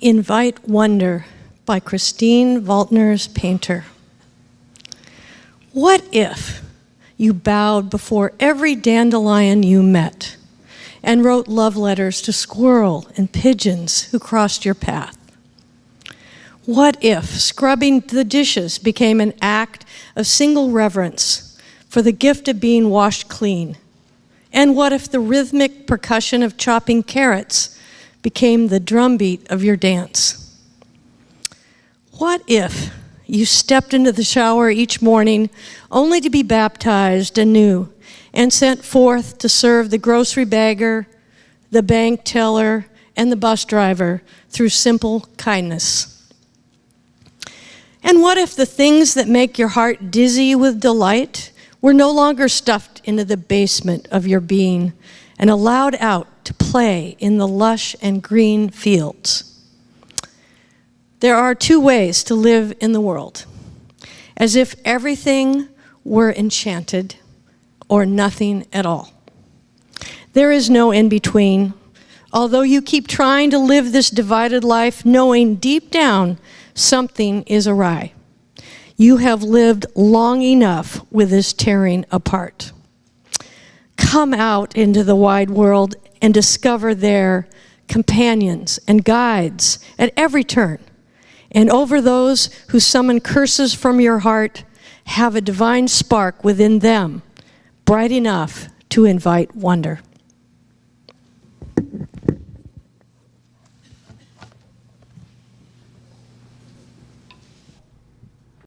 Invite Wonder by Christine Waltner's Painter. What if you bowed before every dandelion you met and wrote love letters to squirrel and pigeons who crossed your path? What if scrubbing the dishes became an act of single reverence for the gift of being washed clean? And what if the rhythmic percussion of chopping carrots became the drumbeat of your dance? What if you stepped into the shower each morning only to be baptized anew and sent forth to serve the grocery bagger, the bank teller, and the bus driver through simple kindness? And what if the things that make your heart dizzy with delight were no longer stuffed into the basement of your being and allowed out to play in the lush and green fields? There are two ways to live in the world: as if everything were enchanted or nothing at all. There is no in between, although you keep trying to live this divided life knowing deep down something is awry. You have lived long enough with this tearing apart. Come out into the wide world and discover there companions and guides at every turn. And over those who summon curses from your heart, have a divine spark within them, bright enough to invite wonder.